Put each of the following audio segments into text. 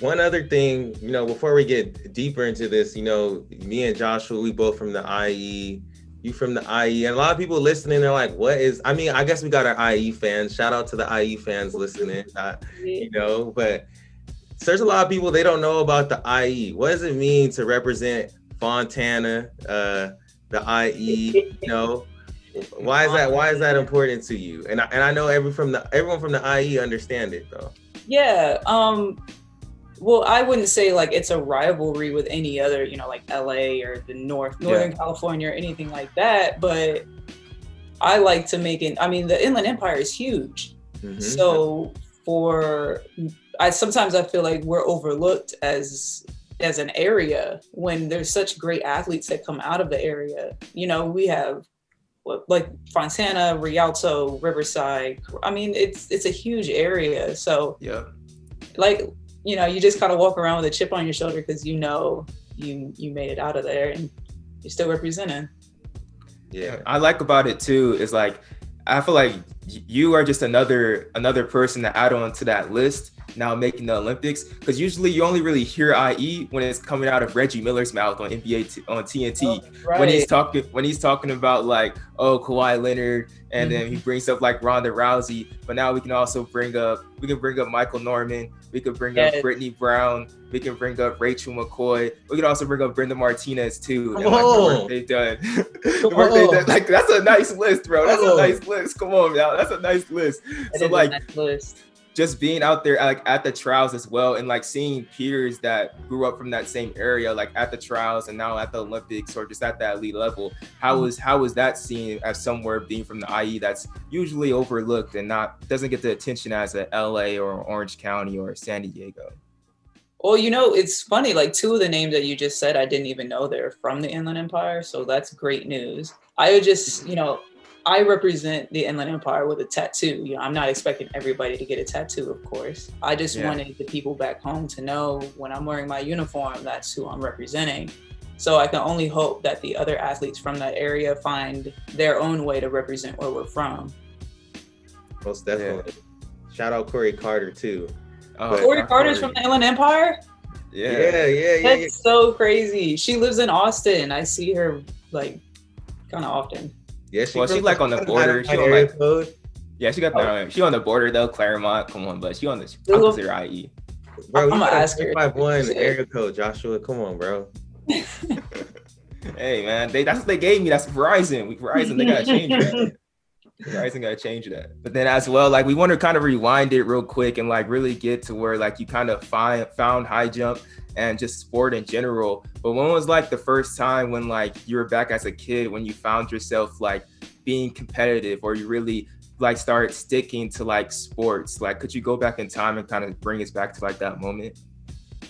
one other thing, before we get deeper into this, me and Joshua, we both from the IE, you from the IE, and a lot of people listening, they're like, I guess we got our IE fans. Shout out to the IE fans listening, but there's a lot of people, they don't know about the IE. What does it mean to represent Fontana, the IE, Why is that important to you? And I know everyone from the IE understand it though. Yeah. Well, I wouldn't say like it's a rivalry with any other, like LA or the Northern California or anything like that. But I like to make it. I mean, the Inland Empire is huge. Mm-hmm. So sometimes I feel like we're overlooked as an area when there's such great athletes that come out of the area. We have like Fontana, Rialto, Riverside. I mean, it's a huge area. So you just kind of walk around with a chip on your shoulder because you made it out of there and you're still representing. Yeah, I like about it too is like I feel like you are just another person to add on to that list now making the Olympics, because usually you only really hear IE when it's coming out of Reggie Miller's mouth on NBA on TNT. Oh, right. when he's talking about like, Kawhi Leonard, and then he brings up like Ronda Rousey, but now we can bring up Michael Norman, we could bring up Brittany Brown, we can bring up Rachel McCoy, we could also bring up Brenda Martinez too. And like the work they've done. The work they've done, like that's a nice list, bro. That's a nice list. Come on, y'all. That's a nice list. So like nice list. Just being out there like at the trials as well, and like seeing peers that grew up from that same area, like at the trials and now at the Olympics or just at that elite level, how was that seen as somewhere being from the IE that's usually overlooked and doesn't get the attention as a LA or Orange County or San Diego? Well, it's funny, like two of the names that you just said, I didn't even know they're from the Inland Empire. So that's great news. I would just, I represent the Inland Empire with a tattoo. I'm not expecting everybody to get a tattoo, of course. I just wanted the people back home to know when I'm wearing my uniform, that's who I'm representing. So I can only hope that the other athletes from that area find their own way to represent where we're from. Most definitely. Yeah. Shout out Corey Carter too. Corey Carter's from the Inland Empire? Yeah. That's so crazy. She lives in Austin. I see her like kind of often. Yeah, she like on the border. She on the border though, Claremont. Come on, but she on the opposite IE. Bro, I'm gonna ask her. 551 area code, Joshua. Come on, bro. Hey man, that's what they gave me. That's Verizon. Verizon, they gotta change that. Verizon gotta change that. But then as well, like we want to kind of rewind it real quick and like really get to where like you kind of found high jump and just sport in general. But when was like the first time when like you were back as a kid when you found yourself like being competitive, or you really like started sticking to like sports? Like could you go back in time and kind of bring us back to like that moment?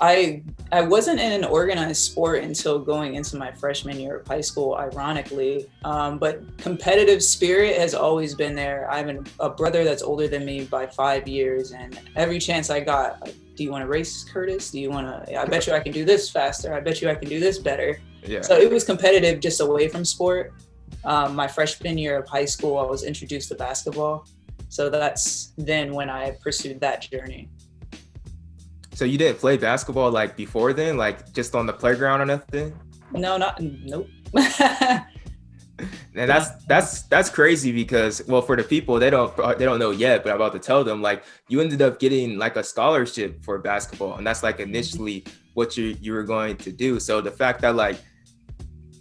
I wasn't in an organized sport until going into my freshman year of high school, ironically. But competitive spirit has always been there. I have a brother that's older than me by 5 years, and every chance I got, like, do you want to race, Curtis? I bet you I can do this faster. I bet you I can do this better. Yeah. So it was competitive just away from sport. My freshman year of high school, I was introduced to basketball. So that's then when I pursued that journey. So you didn't play basketball like before then, like just on the playground or nothing? Nope. And that's crazy because, well, for the people, they don't know yet, but I'm about to tell them, like you ended up getting like a scholarship for basketball, and that's like initially what you were going to do. So the fact that like,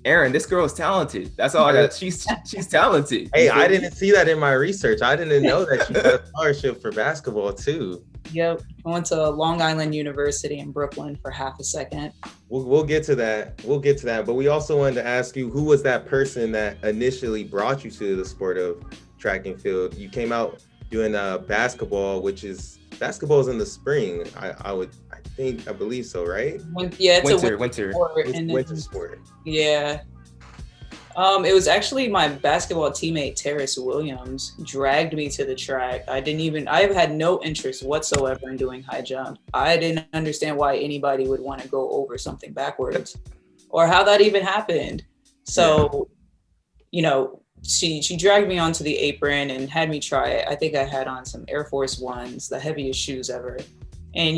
Aaron, this girl is talented. That's all I got. She's talented. Hey, I didn't see that in my research. I didn't know that she got a scholarship for basketball too. Yep. I went to Long Island University in Brooklyn for half a second. We'll get to that. But we also wanted to ask you, who was that person that initially brought you to the sport of track and field? You came out doing basketball, basketball is in the spring. I believe so, right? It's winter. Winter sport. Yeah. It was actually my basketball teammate, Terrace Williams, dragged me to the track. I had no interest whatsoever in doing high jump. I didn't understand why anybody would want to go over something backwards or how that even happened. So, she dragged me onto the apron and had me try it. I think I had on some Air Force Ones, the heaviest shoes ever. and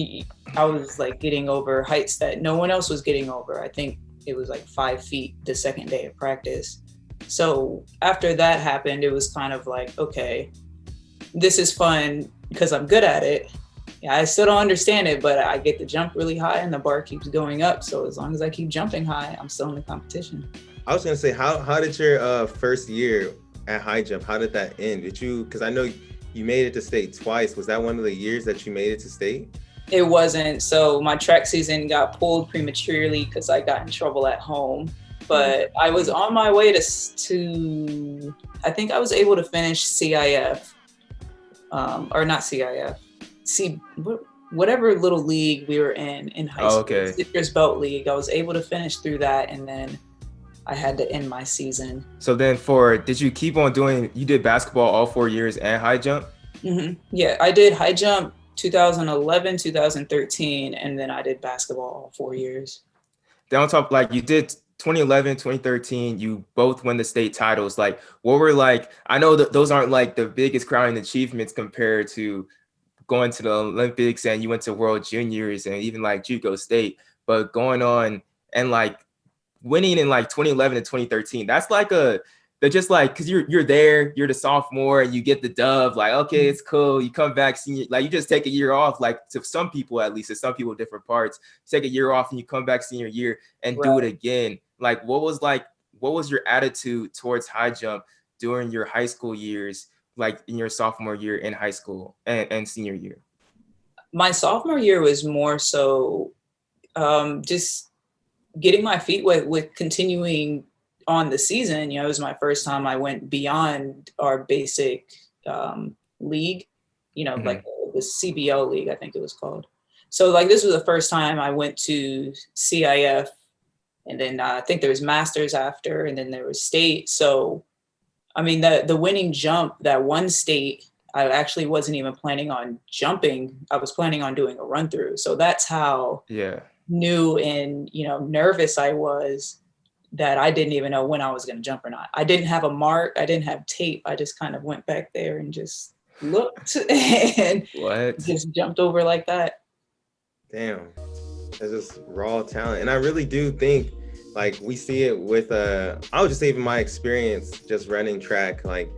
I was like getting over heights that no one else was getting over. I think it was like 5 feet the second day of practice. So after that happened, it was kind of like, okay, this is fun because I'm good at it. Yeah, I still don't understand it, but I get to jump really high and the bar keeps going up. So as long as I keep jumping high, I'm still in the competition. I was gonna say, how did your first year at high jump, how did that end? Did you, because I know you made it to state twice. Was that one of the years that you made it to state? It wasn't. So my track season got pulled prematurely because I got in trouble at home. But I was on my way to I think I was able to finish CIF, or not CIF, whatever little league we were in high school. Okay. Citrus Belt League. I was able to finish through that, and then I had to end my season. So then did you keep on you did basketball all 4 years and high jump? Mm-hmm. Yeah, I did high jump 2011, 2013, and then I did basketball all 4 years. Then on top, like you did 2011, 2013, you both won the state titles. Like what were like, I know that those aren't like the biggest crowning achievements compared to going to the Olympics, and you went to World Juniors and even like JUCO State, but going on and like winning in like 2011 and 2013, that's like they're just like, because you're there, you're the sophomore and you get the dub, like, okay, it's cool. You come back senior, like you just take a year off, like to some people, at least, to some people, different parts, you take a year off and you come back senior year and do it again. Like, what was your attitude towards high jump during your high school years, like in your sophomore year in high school and senior year? My sophomore year was more so just getting my feet wet with continuing on the season. You know, it was my first time I went beyond our basic league, you know, like the CBL league, I think it was called. So like this was the first time I went to CIF, and then I think there was masters after, and then there was state. So, I mean, the winning jump, that one state, I actually wasn't even planning on jumping. I was planning on doing a run through. So that's how new and, you know, nervous I was, that I didn't even know when I was going to jump or not. I didn't have a mark. I didn't have tape. I just kind of went back there and just looked and just jumped over like that. Damn, that's just raw talent. And I really do think, like, we see it with, I would just say, even my experience just running track, like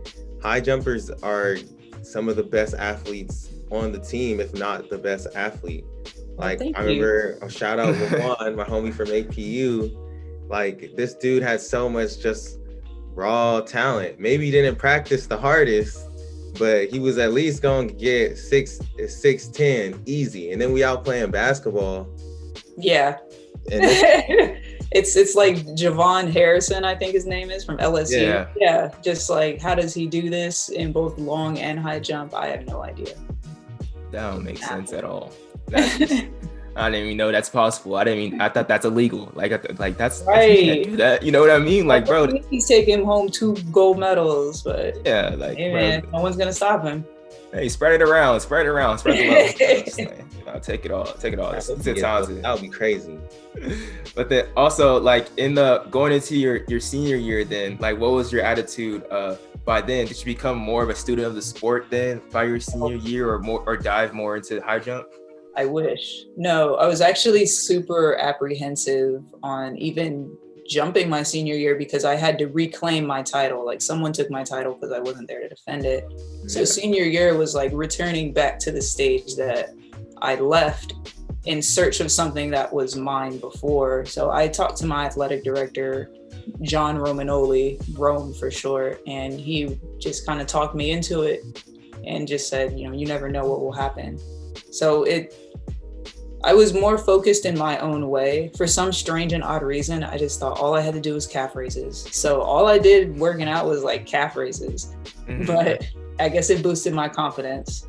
high jumpers are some of the best athletes on the team, if not the best athlete. Like, I remember, a shout out Juan, my homie from APU. Like, this dude had so much just raw talent. Maybe he didn't practice the hardest, but he was at least going to get 6'10" easy. And then we out playing basketball. Yeah. And it's like Javon Harrison, I think his name is, from LSU. Yeah. Just like, how does he do this in both long and high jump? I have no idea. That don't make sense at all. I didn't even know that's possible. I thought that's illegal. Like that's right. You can't do that. You know what I mean? Like, bro, he's taking home 2 gold medals, but yeah, like, hey, man, no one's gonna stop him. Hey, spread it around, spread the love. Take it all. That would be crazy. But then also, like, going into your senior year, then, like, what was your attitude? By then, did you become more of a student of the sport then by your senior year, or dive more into high jump? I wish. No, I was actually super apprehensive on even jumping my senior year because I had to reclaim my title. Like, someone took my title because I wasn't there to defend it. So senior year was like returning back to the stage that I left in search of something that was mine before. So I talked to my athletic director, John Romanoli, Rome for short, and he just kind of talked me into it and just said, you know, you never know what will happen. So I was more focused in my own way. For some strange and odd reason, I just thought all I had to do was calf raises. So all I did working out was like calf raises, but I guess it boosted my confidence.